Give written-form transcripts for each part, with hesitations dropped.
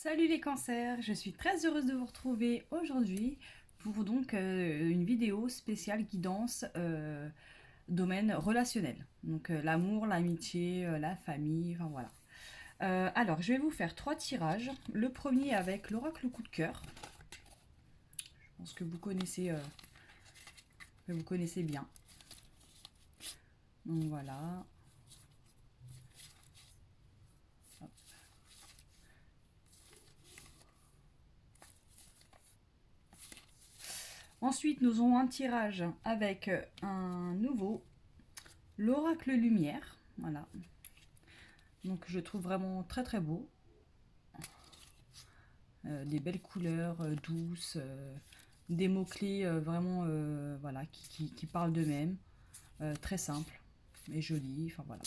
Salut les cancers, je suis très heureuse de vous retrouver aujourd'hui pour donc une vidéo spéciale guidance domaine relationnel. Donc l'amour, l'amitié, la famille, enfin voilà. Alors je vais vous faire 3 tirages. Le premier avec l'oracle coup de cœur. Je pense que vous connaissez bien. Donc voilà. Ensuite, nous aurons un tirage avec un nouveau, l'oracle lumière. Voilà. Donc je trouve vraiment très très beau. Des belles couleurs douces, des mots-clés vraiment voilà, qui parlent d'eux-mêmes, très simples et jolis, enfin voilà.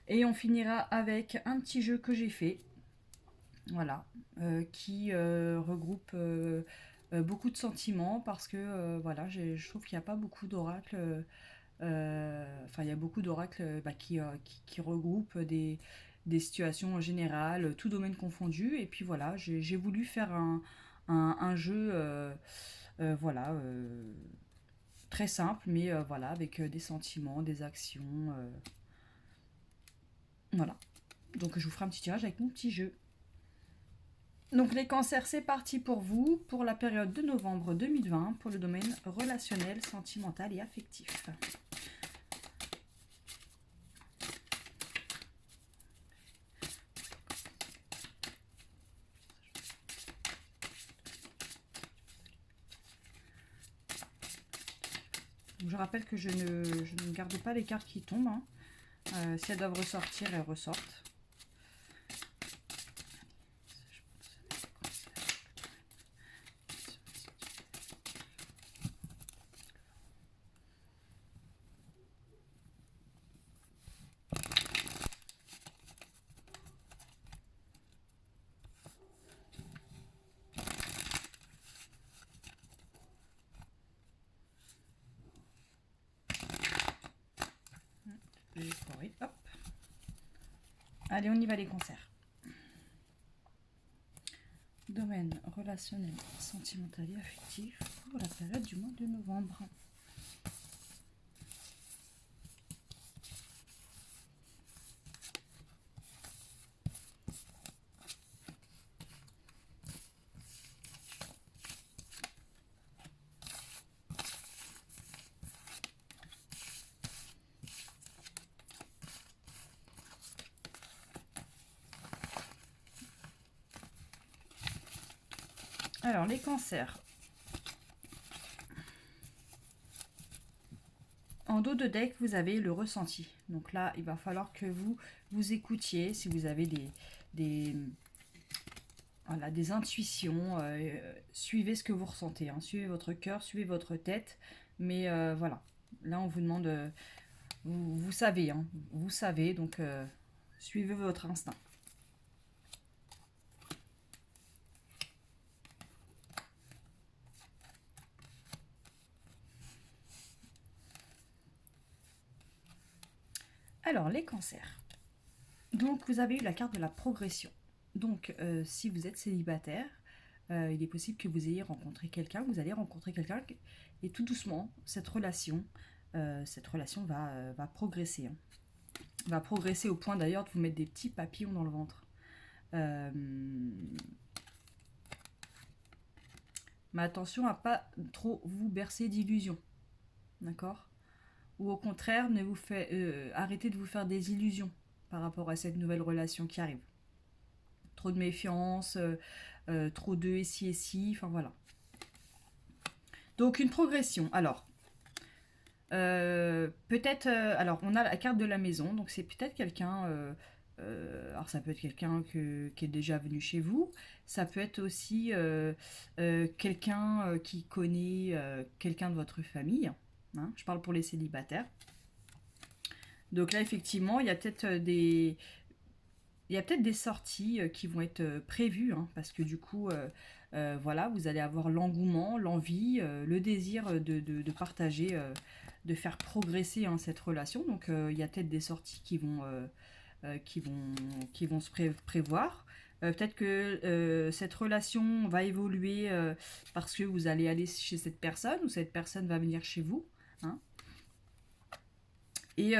Et on finira avec un petit jeu que j'ai fait, voilà, qui regroupe beaucoup de sentiments parce que voilà, je trouve qu'il n'y a pas beaucoup d'oracles. Enfin, il y a beaucoup d'oracles qui regroupent des situations générales, tout domaine confondu. Et puis voilà, j'ai voulu faire un jeu voilà, très simple, mais voilà, avec des sentiments, des actions. Voilà. Donc je vous ferai un petit tirage avec mon petit jeu. Donc les cancers, c'est parti pour vous, pour la période de novembre 2020, pour le domaine relationnel, sentimental et affectif. Donc, je rappelle que je ne garde pas les cartes qui tombent. Hein. Si elles doivent ressortir, elles ressortent. Hop. Allez, on y va les cancers. Domaine relationnel, sentimental et affectif pour la période du mois de novembre. Alors, les cancers. En dos de deck, vous avez le ressenti. Donc là, il va falloir que vous écoutiez si vous avez voilà, des intuitions. Suivez ce que vous ressentez. Hein. Suivez votre cœur, suivez votre tête. Mais voilà, là, on vous demande... vous savez, hein, vous savez, donc suivez votre instinct. Alors, les cancers. Donc, vous avez eu la carte de la progression. Donc, si vous êtes célibataire, il est possible que vous ayez rencontré quelqu'un, vous allez rencontrer quelqu'un, et tout doucement, cette relation va progresser. Hein. Va progresser au point d'ailleurs de vous mettre des petits papillons dans le ventre. Mais attention à pas trop vous bercer d'illusions. D'accord? Ou au contraire, arrêtez de vous faire des illusions par rapport à cette nouvelle relation qui arrive. Trop de méfiance, trop de et si, enfin voilà. Donc une progression. Alors, peut-être, alors on a la carte de la maison, donc c'est peut-être quelqu'un, alors ça peut être quelqu'un qui est déjà venu chez vous, ça peut être aussi quelqu'un qui connaît quelqu'un de votre famille, hein, je parle pour les célibataires. Donc là effectivement il y a peut-être des sorties qui vont être prévues, hein, parce que du coup, voilà, vous allez avoir l'engouement, l'envie, le désir de partager, de faire progresser hein, cette relation. Donc, il y a peut-être des sorties qui vont se prévoir. Peut-être que cette relation va évoluer parce que vous allez aller chez cette personne ou cette personne va venir chez vous. Hein. Et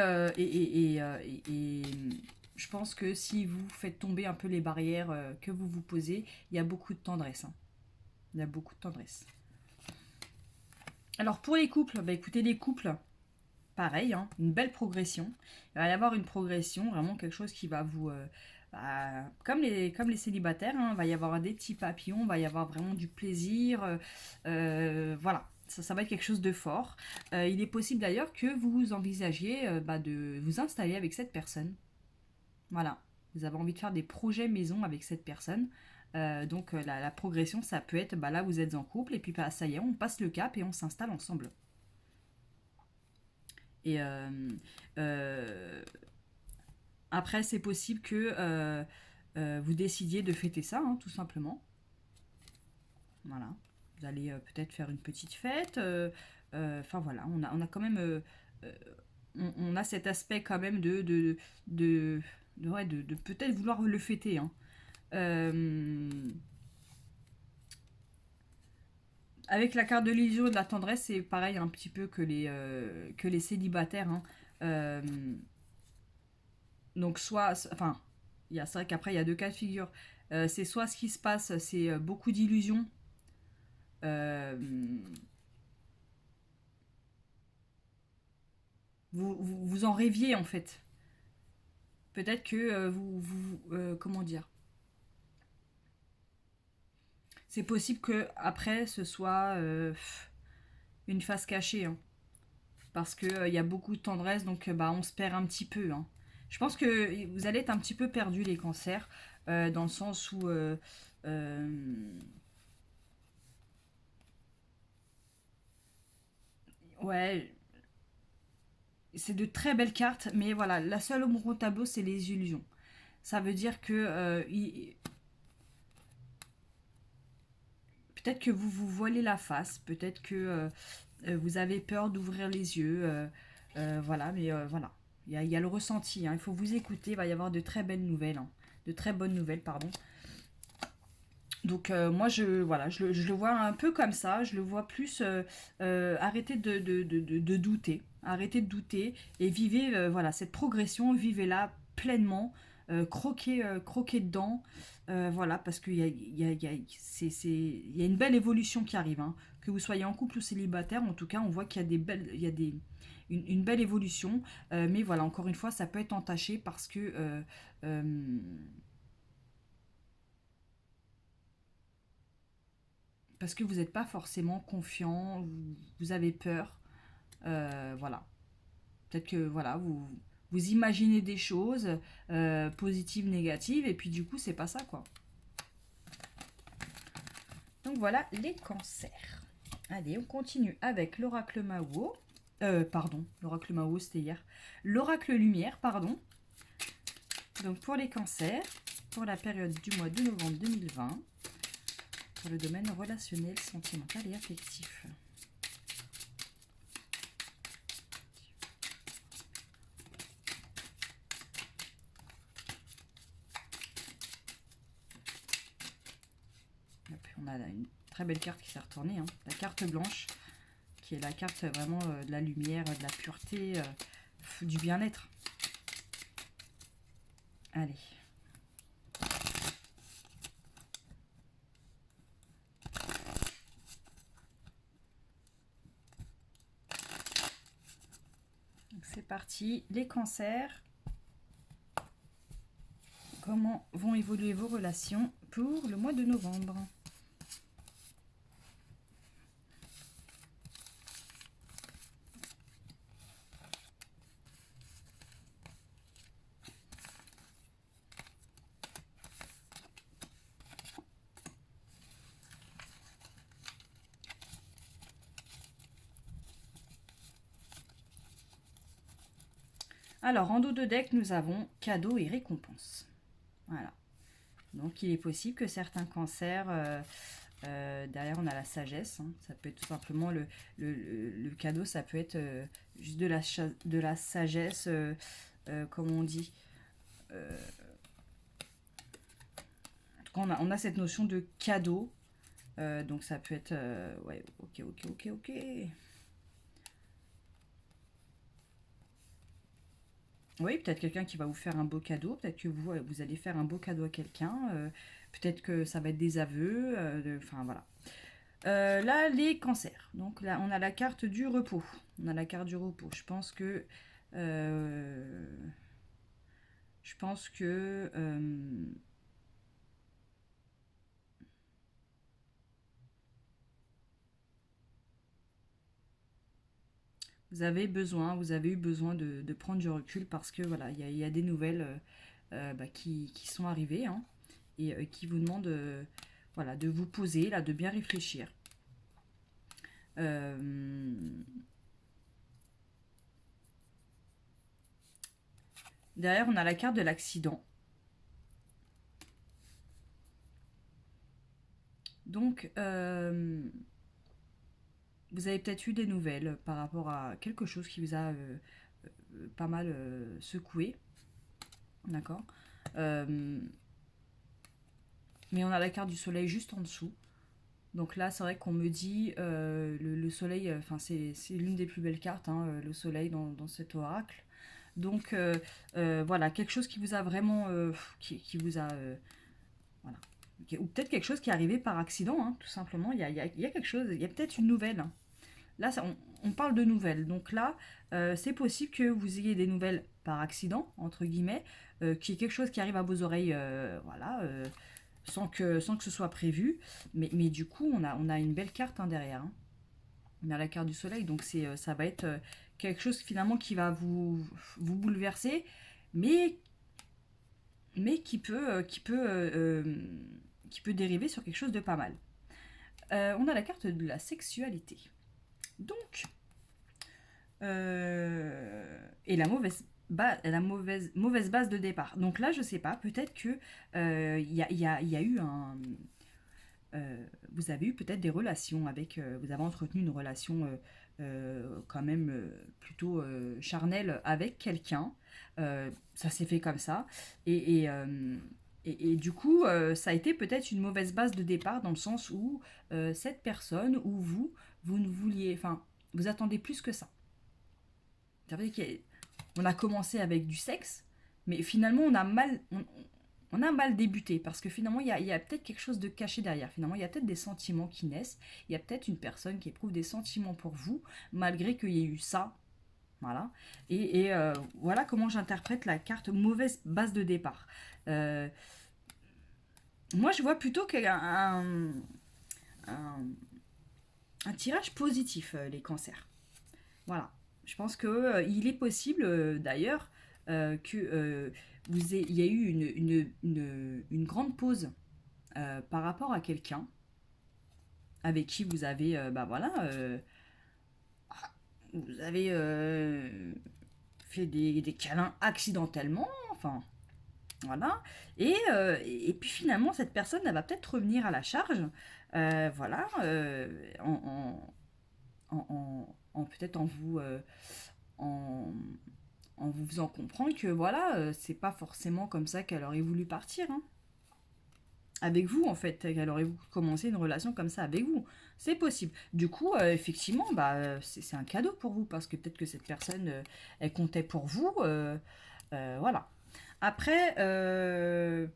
je pense que si vous faites tomber un peu les barrières que vous vous posez, il y a beaucoup de tendresse. Hein. Il y a beaucoup de tendresse. Alors pour les couples, bah écoutez, les couples, pareil, hein, une belle progression. Il va y avoir une progression, vraiment quelque chose qui va vous... comme les célibataires, hein, il va y avoir des petits papillons, il va y avoir vraiment du plaisir. Voilà, ça va être quelque chose de fort. Il est possible d'ailleurs que vous envisagiez de vous installer avec cette personne. Voilà, vous avez envie de faire des projets maison avec cette personne. Donc la progression, ça peut être, là vous êtes en couple et puis ça y est, on passe le cap et on s'installe ensemble. Et après, c'est possible que vous décidiez de fêter ça, hein, tout simplement. Voilà. Vous allez peut-être faire une petite fête. Enfin voilà, on a quand même... on a cet aspect quand même de peut-être vouloir le fêter. Hein. Avec la carte de l'illusion et de la tendresse, c'est pareil un petit peu que les célibataires. Hein. Donc soit... Enfin, c'est vrai qu'après, il y a deux cas de figure. C'est soit ce qui se passe, c'est beaucoup d'illusions. Euh, vous en rêviez en fait. Peut-être que comment dire, c'est possible que après ce soit une face cachée, hein, parce que il y a beaucoup de tendresse, donc on se perd un petit peu. Hein. Je pense que vous allez être un petit peu perdu les cancers, dans le sens où ouais, c'est de très belles cartes, mais voilà, la seule ombre au tableau, c'est les illusions. Ça veut dire que peut-être que vous vous voilez la face, peut-être que vous avez peur d'ouvrir les yeux, voilà, mais voilà. Il y a le ressenti, hein, il faut vous écouter, il va y avoir de très belles nouvelles, hein, de très bonnes nouvelles, pardon. Donc moi, je le vois un peu comme ça, je le vois plus arrêter de douter, arrêter de douter et vivez voilà, cette progression, vivez-la pleinement, croquez dedans, voilà, parce qu'il y a, il y a une belle évolution qui arrive, hein. Que vous soyez en couple ou célibataire, en tout cas, on voit qu'il y a une belle évolution, mais voilà, encore une fois, ça peut être entaché parce que... euh, parce que vous n'êtes pas forcément confiant, vous avez peur, voilà. Peut-être que voilà, vous imaginez des choses positives, négatives, et puis du coup, c'est pas ça, quoi. Donc voilà les cancers. Allez, on continue avec l'oracle Mao. Pardon, l'oracle Mao, c'était hier. L'oracle Lumière, pardon. Donc pour les cancers, pour la période du mois de novembre 2020, pour le domaine relationnel, sentimental et affectif. On a une très belle carte qui s'est retournée, hein. La carte blanche, qui est la carte vraiment de la lumière, de la pureté, du bien-être. Allez. C'est parti, les cancers. Comment vont évoluer vos relations pour le mois de novembre ? Alors, en dos de deck, nous avons cadeaux et récompenses. Voilà. Donc, il est possible que certains cancers, derrière, on a la sagesse. Hein. Ça peut être tout simplement le cadeau, ça peut être juste de la sagesse, comme on dit. tout cas, on a cette notion de cadeau. Donc ça peut être... ouais, ok, ok, ok, ok. Oui, peut-être quelqu'un qui va vous faire un beau cadeau. Peut-être que vous allez faire un beau cadeau à quelqu'un. Peut-être que ça va être des aveux. Enfin, voilà. Là, les cancers. Donc là, on a la carte du repos. On a la carte du repos. Euh, je pense que vous avez eu besoin de prendre du recul parce que voilà, il y a des nouvelles qui sont arrivées, hein, et qui vous demandent voilà, de vous poser, là, de bien réfléchir. Euh, Derrière, on a la carte de l'accident. Donc, vous avez peut-être eu des nouvelles par rapport à quelque chose qui vous a pas mal secoué. D'accord. Euh, mais on a la carte du soleil juste en dessous. Donc là, c'est vrai qu'on me dit le soleil, enfin c'est l'une des plus belles cartes, hein, le soleil dans cet oracle. Donc voilà, quelque chose qui vous a vraiment, qui vous a, voilà, ou peut-être quelque chose qui est arrivé par accident, hein, tout simplement. Il y a quelque chose, il y a peut-être une nouvelle, hein. Là, on parle de nouvelles. Donc là, c'est possible que vous ayez des nouvelles par accident, entre guillemets, qu'il y ait quelque chose qui arrive à vos oreilles, voilà, sans que ce soit prévu. Mais du coup, on a une belle carte, hein, derrière, hein. On a la carte du soleil, donc ça va être quelque chose finalement qui va vous bouleverser, mais, mais qui peut dériver sur quelque chose de pas mal. On a la carte de la sexualité. Donc, et mauvaise base de départ. Donc là, je sais pas, peut-être que il y a eu un, vous avez eu peut-être des relations avec, vous avez entretenu une relation quand même plutôt charnelle avec quelqu'un. Ça s'est fait comme ça. Et, et, euh, et du coup, ça a été peut-être une mauvaise base de départ dans le sens où cette personne ou vous ne vouliez, enfin, vous attendez plus que ça. Ça veut dire qu'on a commencé avec du sexe, mais finalement on a mal débuté parce que finalement il y a peut-être quelque chose de caché derrière. Finalement, il y a peut-être des sentiments qui naissent. Il y a peut-être une personne qui éprouve des sentiments pour vous, malgré qu'il y ait eu ça. Voilà. Voilà comment j'interprète la carte mauvaise base de départ. Euh, Moi, je vois plutôt un, un tirage positif, les cancers. Voilà. Je pense que il est possible, d'ailleurs, que il y a eu une grande pause par rapport à quelqu'un avec qui vous avez, bah voilà, vous avez fait des câlins accidentellement, enfin, voilà. Et puis finalement, cette personne, elle va peut-être revenir à la charge, voilà, peut-être en, en vous faisant comprendre que voilà, c'est pas forcément comme ça qu'elle aurait voulu partir, hein. Avec vous en fait, qu'elle aurait commencé une relation comme ça avec vous. C'est possible. Du coup, effectivement, bah, c'est un cadeau pour vous parce que peut-être que cette personne, elle comptait pour vous. Voilà. Après,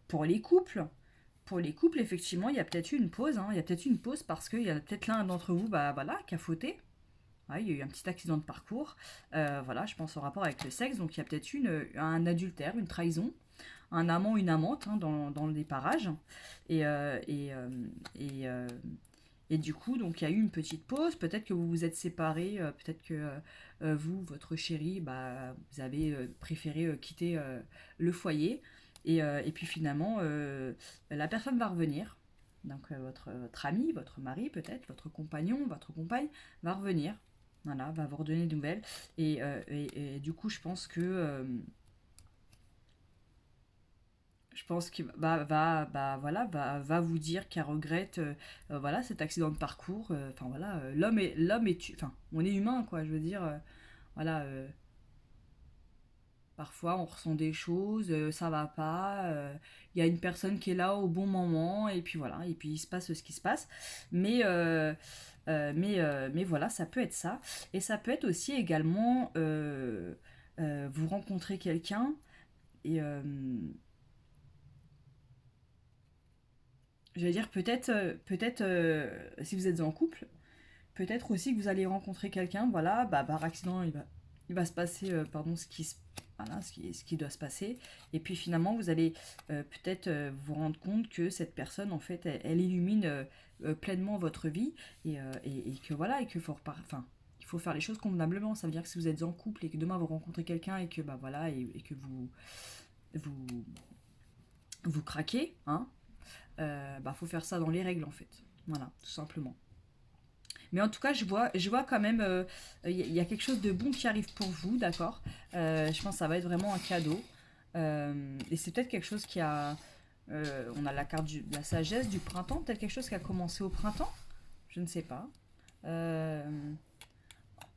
pour les couples, effectivement, il y a peut-être eu une pause, hein. Il y a peut-être eu une pause parce qu'il y a peut-être l'un d'entre vous, bah voilà, qui a fauté. Ouais, il y a eu un petit accident de parcours. Voilà, je pense au rapport avec le sexe. Donc il y a peut-être un adultère, une trahison, un amant, une amante, hein, dans les parages. Et, euh, et, euh, et, euh, et du coup, donc il y a eu une petite pause. Peut-être que vous vous êtes séparés. Peut-être que vous, votre chéri, bah, vous avez préféré quitter le foyer. Et puis finalement, la personne va revenir. Donc votre ami, votre mari peut-être, votre compagnon, votre compagne va revenir. Voilà, va vous redonner de nouvelles. Et du coup, je pense qu'il va vous dire qu'elle regrette voilà, cet accident de parcours. Enfin voilà, l'homme est, enfin, on est humain, quoi. Je veux dire, voilà, Parfois, on ressent des choses, ça va pas. Il y a une personne qui est là au bon moment, et puis voilà. Et puis il se passe ce qui se passe. Mais, mais voilà, ça peut être ça. Et ça peut être aussi également vous rencontrez quelqu'un et j'allais dire peut-être si vous êtes en couple, peut-être aussi que vous allez rencontrer quelqu'un, voilà, bah, par accident, il va se passer, pardon, voilà, ce qui doit se passer. Et puis finalement, vous allez peut-être vous rendre compte que cette personne, en fait, elle illumine pleinement votre vie et que voilà, et qu'il faut enfin, il faut faire les choses convenablement. Ça veut dire que si vous êtes en couple et que demain vous rencontrez quelqu'un et que bah voilà et que vous vous craquez, hein, bah faut faire ça dans les règles en fait. Voilà, tout simplement. Mais en tout cas, je vois quand même, y a quelque chose de bon qui arrive pour vous, d'accord. Je pense que ça va être vraiment un cadeau. Et c'est peut-être quelque chose qui a... on a la carte de la sagesse du printemps, peut-être quelque chose qui a commencé au printemps. Je ne sais pas. Euh,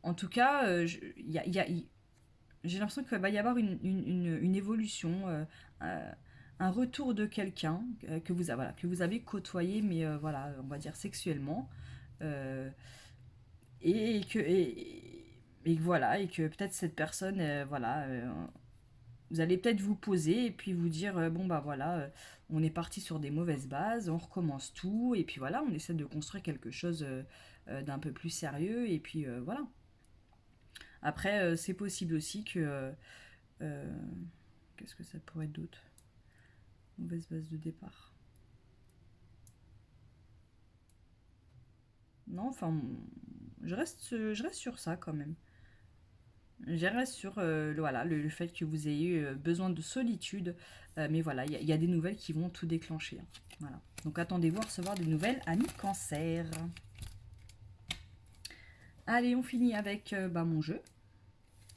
En tout cas, j'ai l'impression qu'il va y avoir une évolution, un retour de quelqu'un voilà, que vous avez côtoyé, mais voilà, on va dire sexuellement. Euh, et que et que voilà et que peut-être cette personne voilà vous allez peut-être vous poser et puis vous dire bon bah voilà on est parti sur des mauvaises bases, on recommence tout et puis voilà on essaie de construire quelque chose d'un peu plus sérieux et puis voilà après c'est possible aussi que euh, qu'est-ce que ça pourrait être d'autre, mauvaise base de départ, non enfin je reste sur ça quand même. Je reste sur voilà, le fait que vous ayez besoin de solitude. Mais voilà, y a des nouvelles qui vont tout déclencher, hein. Voilà. Donc attendez-vous à recevoir des nouvelles, amis cancer. Allez, on finit avec bah, mon jeu.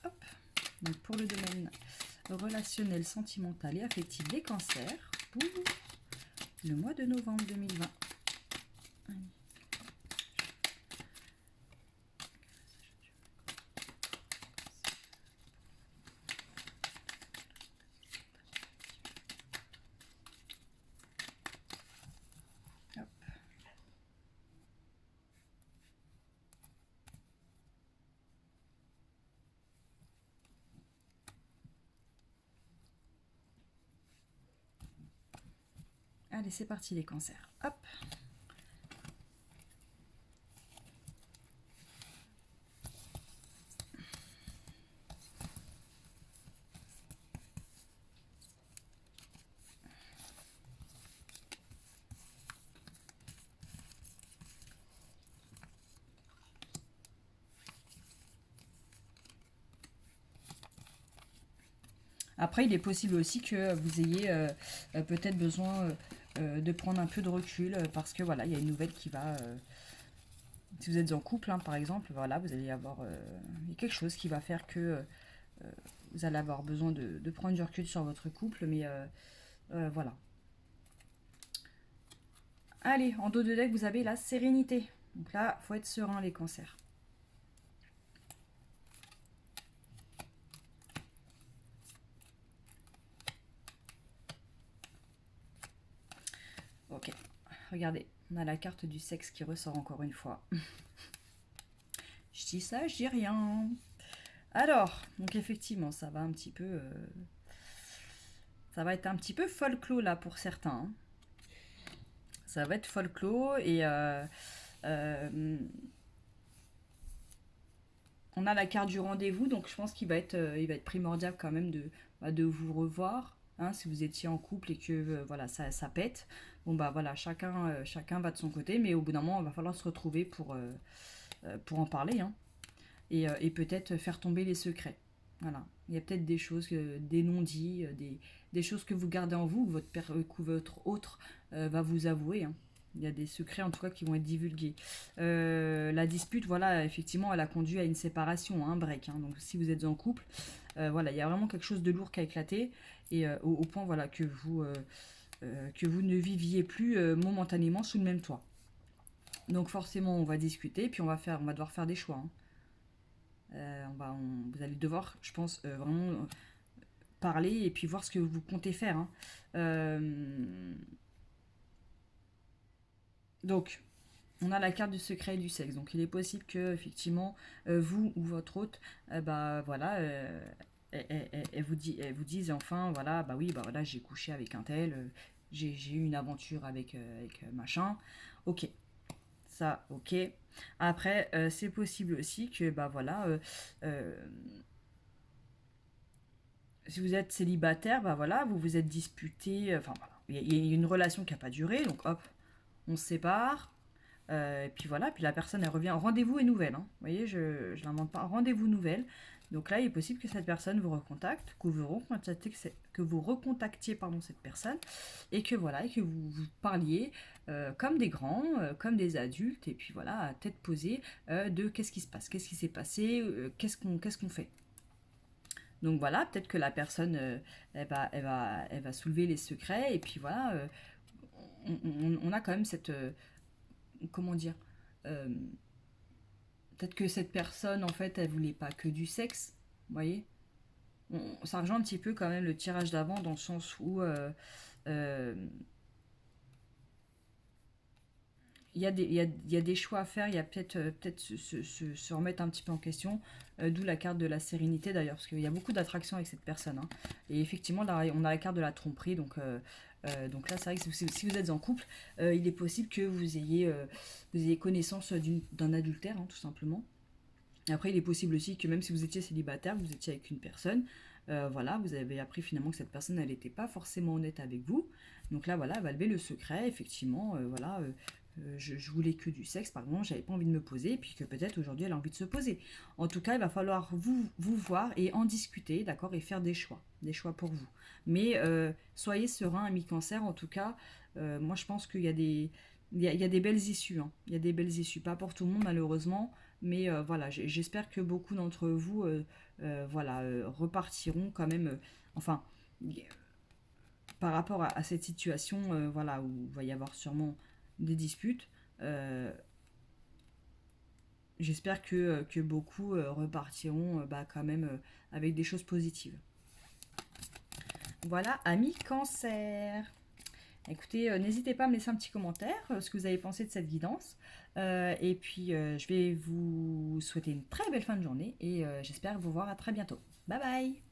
Hop. Donc pour le domaine relationnel, sentimental et affectif des cancers, pour le mois de novembre 2020. Hop. Allez, c'est parti les cancers. Hop. Après, il est possible aussi que vous ayez peut-être besoin de prendre un peu de recul parce que voilà, il y a une nouvelle qui va. Si vous êtes en couple, hein, par exemple, voilà, vous allez avoir il y a quelque chose qui va faire que vous allez avoir besoin de prendre du recul sur votre couple, mais voilà. Allez, en dos de deck, vous avez la sérénité. Donc là, faut être serein, les cancers. Ok, regardez, on a la carte du sexe qui ressort encore une fois. Je dis ça, je dis rien. Alors, donc effectivement, ça va un petit peu... ça va être un petit peu folklore là pour certains, hein. Ça va être folklore et... euh, on a la carte du rendez-vous, donc je pense il va être primordial quand même bah, de vous revoir. Hein, si vous étiez en couple et que voilà ça pète, bon bah voilà chacun va de son côté, mais au bout d'un moment il va falloir se retrouver pour en parler, hein, et peut-être faire tomber les secrets. Voilà, il y a peut-être des choses, des non-dits, des choses que vous gardez en vous, que votre autre va vous avouer, hein. Il y a des secrets en tout cas qui vont être divulgués. La dispute, voilà, effectivement, elle a conduit à une séparation, un break, hein. Donc si vous êtes en couple, voilà, il y a vraiment quelque chose de lourd qui a éclaté et au point voilà que vous ne viviez plus momentanément sous le même toit. Donc forcément, on va discuter, puis on va devoir faire des choix, hein. Vous allez devoir, je pense, vraiment parler et puis voir ce que vous comptez faire. Hein. Donc, on a la carte du secret et du sexe. Donc, il est possible que, effectivement, vous ou votre hôte, bah voilà, elle vous dise enfin, voilà, bah oui, bah voilà, j'ai couché avec un tel, j'ai eu une aventure avec machin. Ok, ça, ok. Après, c'est possible aussi que, bah voilà, euh, si vous êtes célibataire, bah voilà, vous vous êtes disputé, enfin voilà, il y a une relation qui n'a pas duré, donc hop, on se sépare. Et puis voilà, puis la personne elle revient. Rendez-vous et nouvelle. Hein. Vous voyez, je ne l'invente pas. Rendez-vous nouvelle. Donc là, il est possible que cette personne vous recontacte, que vous recontactiez pardon, cette personne, et que voilà, et que vous parliez comme des grands, comme des adultes, et puis voilà, à tête posée, de qu'est-ce qui se passe, qu'est-ce qui s'est passé, qu'est-ce qu'on fait. Donc voilà, peut-être que la personne, elle va soulever les secrets, et puis voilà, on a quand même cette, comment dire, euh, peut-être que cette personne, en fait, elle voulait pas que du sexe, vous voyez. Ça rejoint un petit peu quand même le tirage d'avant dans le sens où euh, il y a des choix à faire, il y a peut-être se remettre un petit peu en question, d'où la carte de la sérénité d'ailleurs, parce qu'il y a beaucoup d'attraction avec cette personne. Hein. Et effectivement, là, on a la carte de la tromperie, donc là, c'est vrai que si vous êtes en couple, il est possible que vous ayez connaissance d'un adultère, hein, tout simplement. Après, il est possible aussi que même si vous étiez célibataire, vous étiez avec une personne, voilà, vous avez appris finalement que cette personne, elle n'était pas forcément honnête avec vous. Donc là, voilà, elle va lever le secret, effectivement, voilà, je voulais que du sexe, par exemple, j'avais pas envie de me poser, et puis que peut-être aujourd'hui elle a envie de se poser. En tout cas, il va falloir vous voir et en discuter, d'accord, et faire des choix pour vous. Mais soyez serein, ami cancer, en tout cas, moi je pense qu'il y a il y a des belles issues, hein. Il y a des belles issues, pas pour tout le monde malheureusement, mais voilà, j'espère que beaucoup d'entre vous voilà, repartiront quand même, enfin, par rapport à cette situation, voilà, où il va y avoir sûrement des disputes. euh, J'espère que beaucoup repartiront bah, quand même avec des choses positives. Voilà, amis cancer. Écoutez, n'hésitez pas à me laisser un petit commentaire, ce que vous avez pensé de cette guidance. Et puis, je vais vous souhaiter une très belle fin de journée et j'espère vous voir à très bientôt. Bye bye.